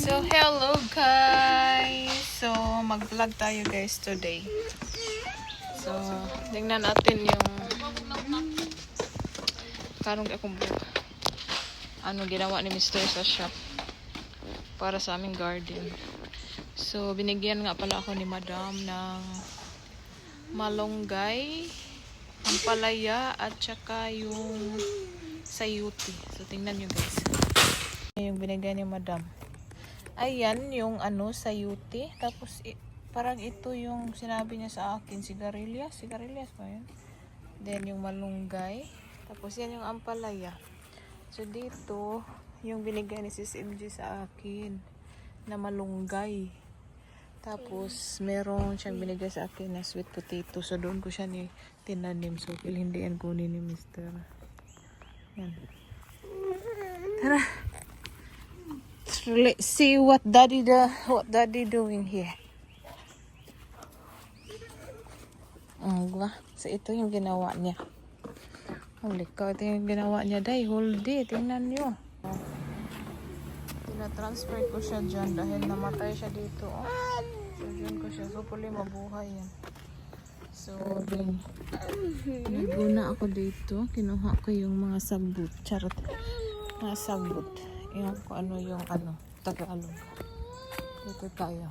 So, hello guys! So, mag-vlog tayo guys today. So, tingnan natin yung karong akong ginawa ni Mr. sa shop para sa aming garden. So, binigyan nga pala ako ni Madam ng malunggay, ampalaya, at saka yung sayuti. So, tingnan nyo guys. Yung binigay ni Madam. Ayan, yung sayuti. Tapos, parang ito yung sinabi niya sa akin, sigarilyas. Sigarilyas ba yun? Then, yung malunggay. Tapos, yan yung ampalaya. So, dito, yung binigay ni Sis MJ sa akin na malunggay. Tapos, meron siyang binigay sa akin na sweet potato. So, doon ko siya tinanim. So, hindi yan kunin ni Mr. Yan. Tara! Let's see what daddy doing here. So ito yung ginawa niya. Holy cow, ito yung ginawa niya. Day, hold it. Tingnan nyo. Tina-transfer ko siya dyan dahil namatay siya dito. So dyan ko siya. So puli mabuhay yan. So then, naguna ako dito. Kinuha ko yung mga sagbut. Charot. Mga sagbut. Yung yung Tagalog. Dito tayo.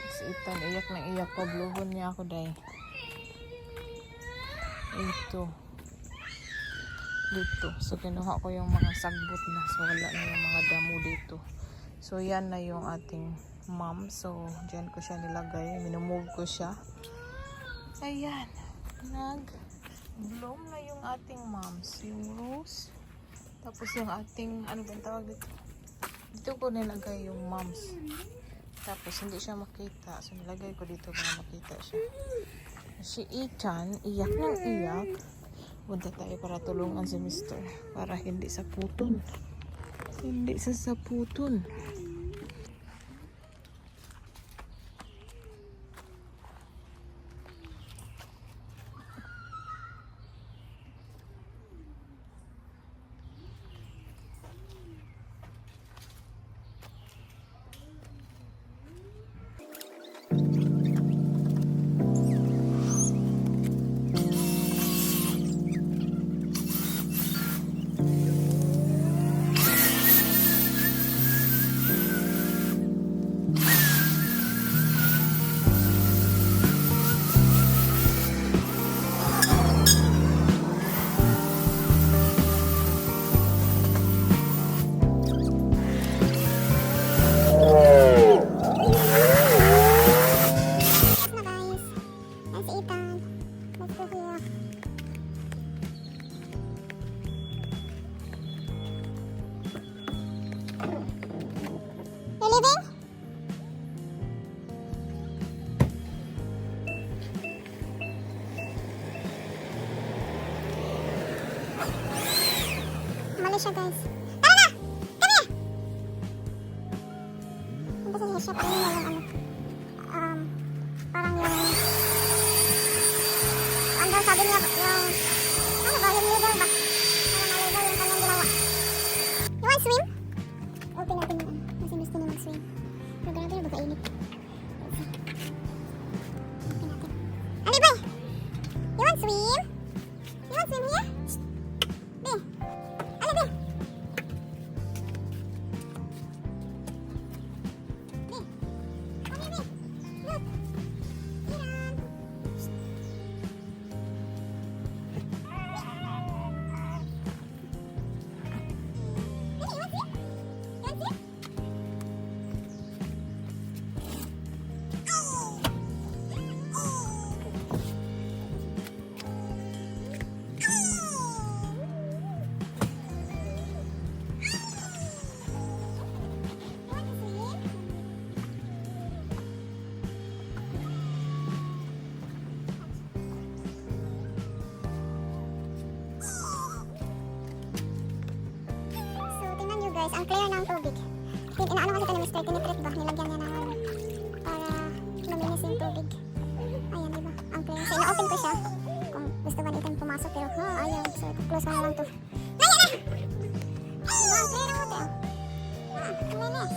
Kasi itan, iyak na iyak. Pabluhon niya ako dahil. Dito. So, kinuha ko yung mga sagbot na. So, wala na yung mga damo dito. So, yan na yung ating mom. So, dyan ko siya nilagay. Minumove ko siya. Ayan. Nag-bloom na yung ating moms. Yung rose. Tapos yung ating, ano ba yung tawag dito? Dito ko nilagay yung moms. Tapos hindi siya makita. So nilagay ko dito para makita siya. Si Ethan, iyak ng iyak. Punta tayo para tulungan si Mr. Para hindi sa putol. Hindi sa saputol. Siya guys. Tara na! Come here! Punta sa shop. Ayun na yung parang yung daw sabi niya yung yung noodle ba? Parang maligaw yung kanyang ginawa. You want swim? Open natin yung kasi gusto niya mag-swim. Pero grabe yung baka-init. Open natin. Ali boy! You want swim? You want swim here? Be! Guys, ang clear ng tubig. Inaano kasi ito ni Mr. Tinitreat ba? Nilagyan niya ng para luminis yung tubig. Ayan, diba? Ang clear. So, ina-open ko siya kung gusto ba nito pumasok pero ayaw. So, close ko na lang to. Ayan na! Diba? Ang clear ng water. Ang linis.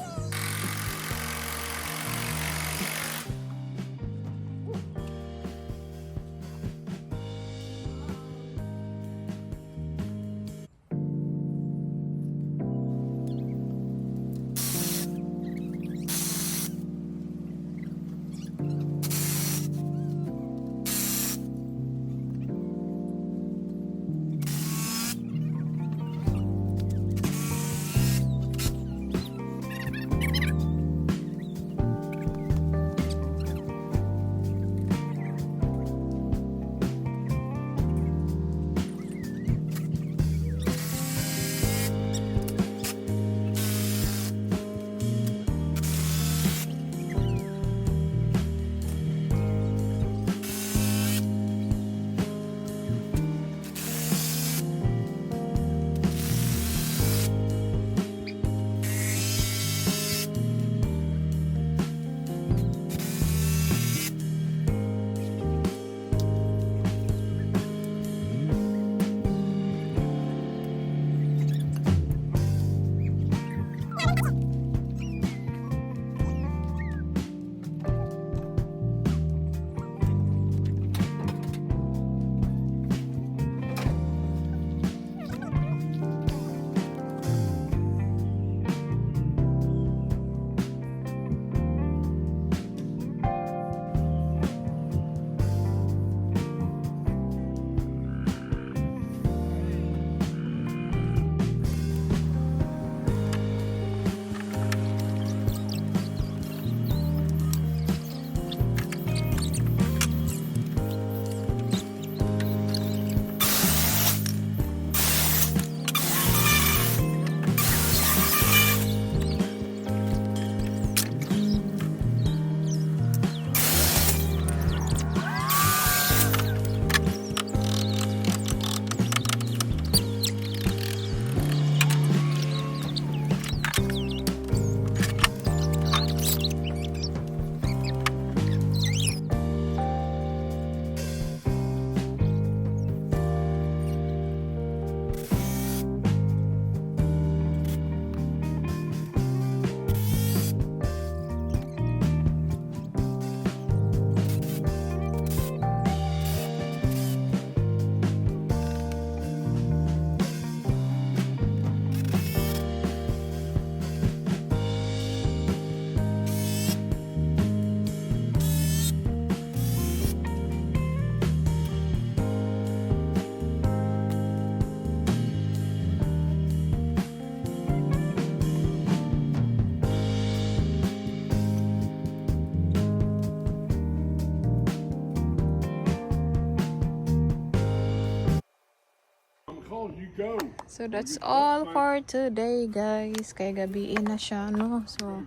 So that's all for today, guys. Kaya gabiin na siya, no? So,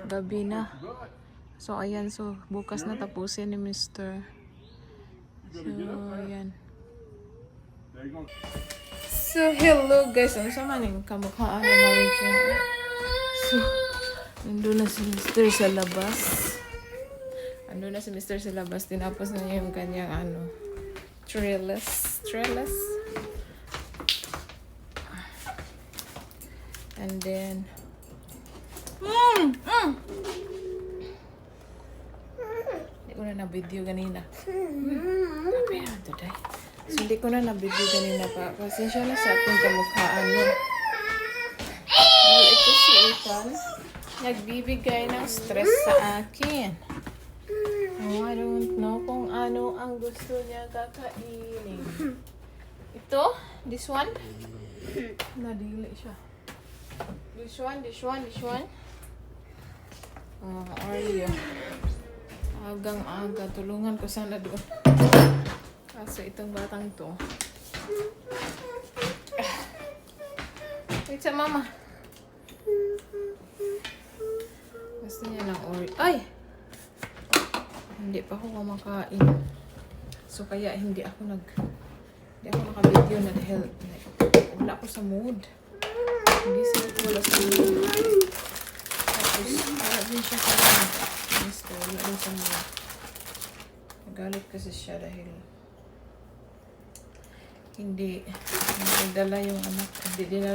gabi na. So, ayan. So, bukas na tapusin ni Mr. So, ayan. So, hello, guys. Ano sa maning kamukhaan na Marika? So, nandun na si Mr. sa labas. Nandun na si Mr. sa labas. Tinapos na niya yung kanyang, trellis. And then, hindi ko na na-video ganina. Sabi na today. So, hindi ko na na-video ganina pa. Pasensya na sa aking kamukhaan mo. Well, ito si Ethan. Nagbibigay ng stress sa akin. Oh, I don't know kung ano ang gusto niya kakainin. Ito? This one? Nadili siya. This one. Oh, Oreo. Agang-aga. Tulungan ko sana doon. Kaso itong batang to. Wait sa mama. Gusto niya ng Oreo. Ay! Hindi pa ako kumakain. So kaya hindi ako naka-video na dahil wala ako sa mood. Hindi sila wala sa mood. Tapos wala din siya sa Mr. Wala din sa mood. Nagalit kasi siya dahil hindi dinala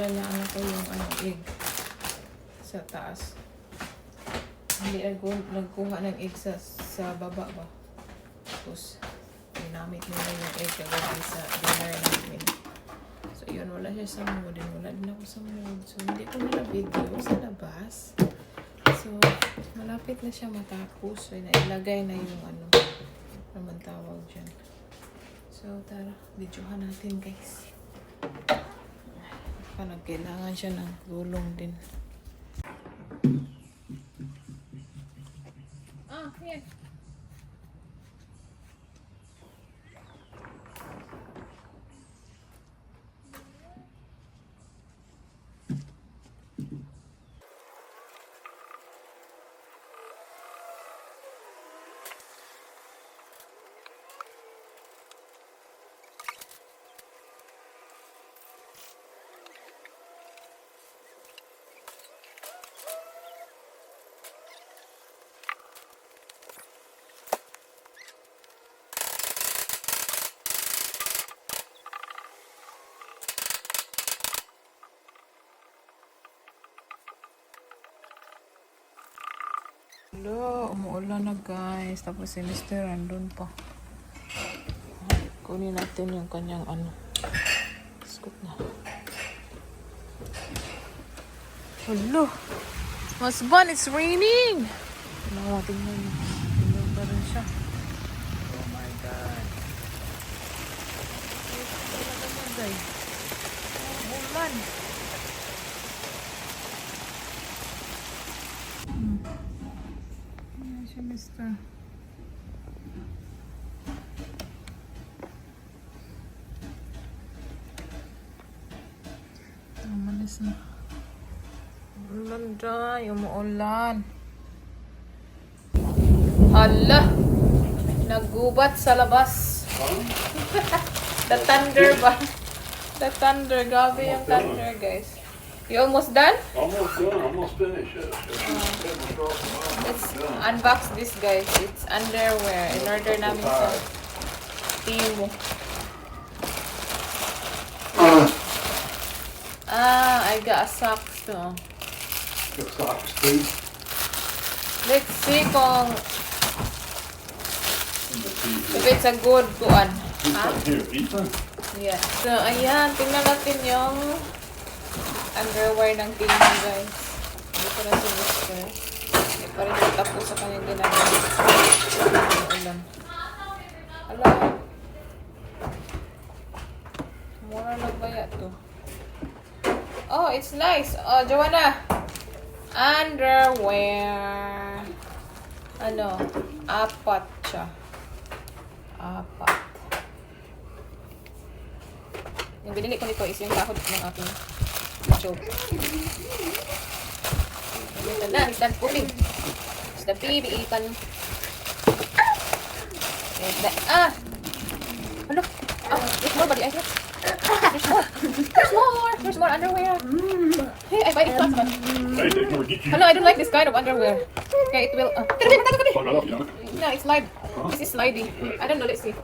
niya anak ko yung egg sa taas. Hindi nagkuha ng egg sa baba ba. Tapos ginamit nila yung egg kagabi sa dinner namin. So yun, wala siya sa mood. Wala din ako sa mood. So hindi ko na video sa labas. So malapit na siya matapos. So nailagay na yung naman tawag dyan. So tara, videohan natin guys. Kailangan siya ng tulong din. Here. Hello, umuulan na guys. Tapos si Mr. andun pa. Kunin natin yung kanyang Scoot na. Hello. Husband, it's raining. Tingnan mo. Tingnan pa rin siya. Oh my God. Talaga magay. Umuulan. Mr. Malis na. Ulan dyan. Umuulan. Hala! Nagubat sa labas. The thunder ba? The thunder. Gabi yung thunder, guys. You almost done? Almost done. Almost finished. Let's unbox this, guys. It's underwear. In-order namin sa Timo. I got a socks too. Got socks too. Let's see kung if it's a good one. Ha? Here, Ethan. Yeah. So, ayan. Tingnan natin yung underwear ng Timo, guys. Dito na si Mr. Hindi pa rin tapos sa kanyang ginagawa. Ulan. Hello. Mura lang ba to? Oh, it's nice. Oh, Joanna. Underwear. Apat siya. Apat. Yung binili ko nito is yung kahod ng aking job. Ito na, it's done cooling. It's the baby Ethan. There's that. Hello. There's more body. There's more. There's more underwear. Hey, I buy it once, but hello, I don't like this kind of underwear. Okay, it will. No, it's slide. This is slidey. I don't know. Let's see.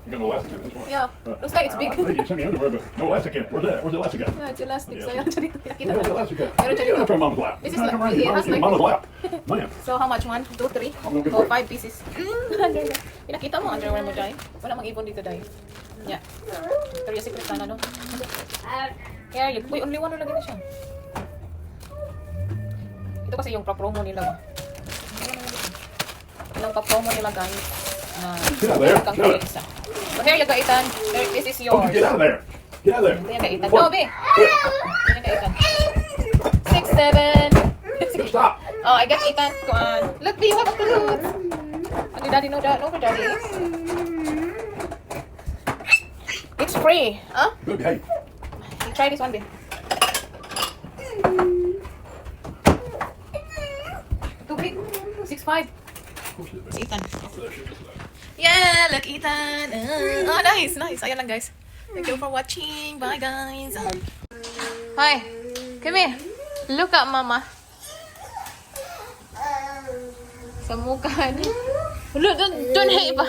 Yeah, looks like it's big. You sent me underwear, but no elastic in. Where's that? Where's the elastic at? Yeah, it's elastic. So I don't nakita Where's the mo. elastic at? Meron siya dito. From Mom's lap. This is like, Right, it has like Mama's lap. Man. So how much? 1, 2, 3, I'm looking or for 5 pieces. Underwear. Pinakita mo underwear mo, Jai. Wala mang-ipon dito, Jai. Yeah. Victoria's Secret sana, no? Here, you. Uy, only one na lagi na siya. Ito kasi yung pa-promo nila. Ilang pa-promo nila, guys. Na Get out of there. kang Get out of isa. So here you go, Ethan. This is Oh, yours. get out of there. Get out of there. Ito yung kaitan. No, be. Ito yung kaitan. 6, 7. Stop. Oh, I got Ethan. Go on. Look, be, what the food? Oh, did Daddy know that? No, for Daddy. It's free. Huh? Good behavior. You try this one, be. Too big. 6'5". Ethan. Yeah, look, Ethan. Oh, nice, nice. Ayan lang, guys. Thank you for watching. Bye, guys. Hi. Come here. Look at Mama. Sa mukha niya. Look, don't hate pa.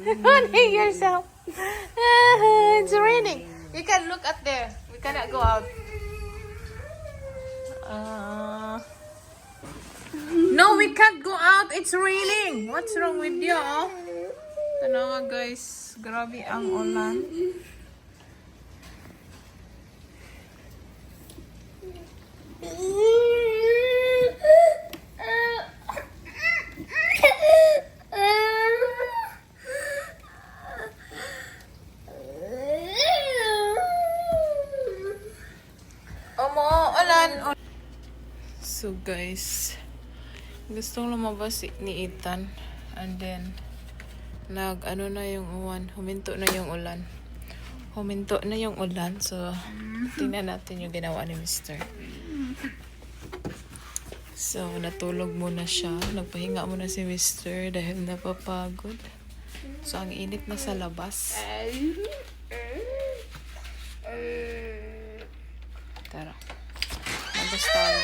Don't hate yourself. It's raining. You can look at there. We cannot go out. No, we can't go out. It's raining. What's wrong with you? Ito na nga, guys. Grabe ang ulan. Ulan. So, guys, gustong lumabas ni Ethan, and then ano na yung uwan, huminto na yung ulan, so tingnan natin yung ginawa ni Mr. So natulog muna siya, nagpahinga muna si Mr. dahil napapagod. So ang init na sa labas. Tara, labas tayo.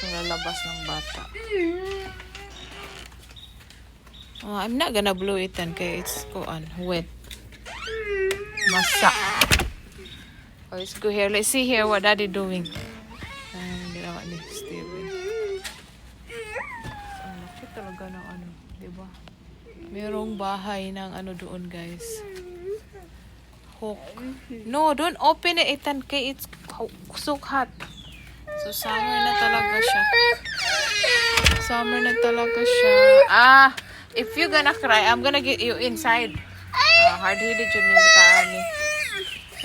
So lalabas ng bata. Oh, I'm not gonna blow it then, kaya it's wet. Masa. Oh, let's go here. Let's see here what Daddy doing. Ginawa ni Steven. Laki talaga ng diba? Merong bahay ng doon, guys. Hook. No, don't open it, Ethan, kaya it's so hot. So summer na talaga siya. If you're gonna cry, I'm gonna get you inside. Hard-headed yun yung bataan ni.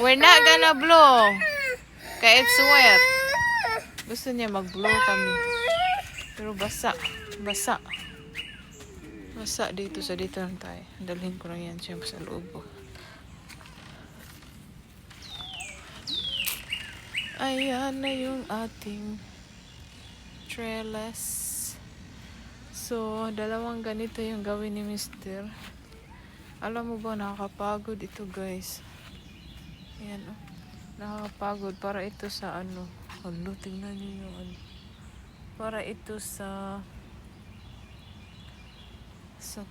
We're not gonna blow. Kaya it's wet. Gusto niya mag-blow kami. Pero basa. Basa dito. So dito lang tayo. Dalhin ko lang yan siya sa loob. Ayan na yung ating trellis. So, dalawang ganito yung gawin ni Mr. Alam mo ba, nakakapagod ito, guys. Ayan, nakakapagod. Para ito sa tingnan nyo yung para ito sa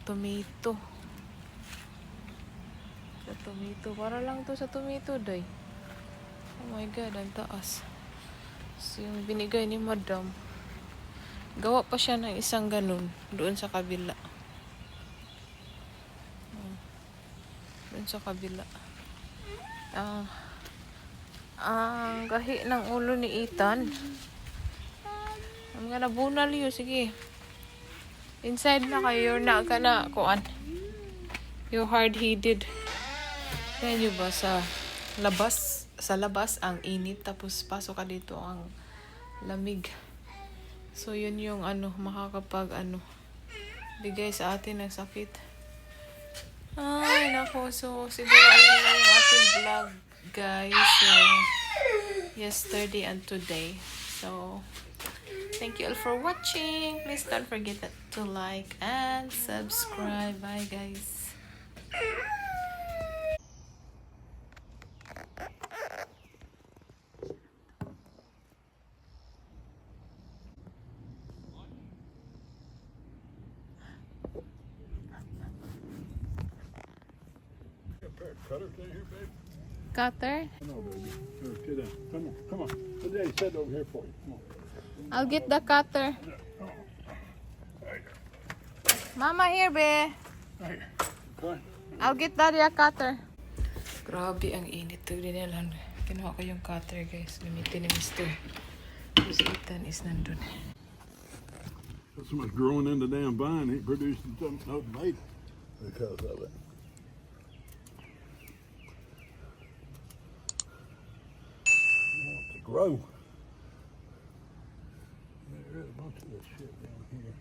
tomato. Para lang to sa tomato, day. Oh my God, ang taas. So, yung binigay ni Madam, gawa pa siya ng isang ganun doon sa kabila. Ang gahi ng ulo ni Ethan. I'm gonna bunal you. Sige. Inside na kayo. You're not gonna you're hard-headed. Kaya nyo ba sa labas ang init, tapos pasok ka dito ang lamig. So yun yung makakapag bigay sa atin ng sakit. Ay, nako. So, siguro ayun lang yung ating vlog, guys. So, yesterday and today. So, thank you all for watching. Please don't forget to like and subscribe. Bye, guys. Cutter, can here, babe? Cutter, Come on, baby. Get down. Come on, come on. Let Daddy set it over here for you. Come on. I'll get the cutter. Mama, here, be. Right here. Okay. I'll get Daddy a cutter. Grabe ang init. Tignan nila lang. Kinuha ko yung cutter, guys. Gamitin ni Mr. Si Ethan is nandun. Got so much growing in the damn vine, ain't producing something later because of it. It wants to grow. There is a bunch of this shit down here.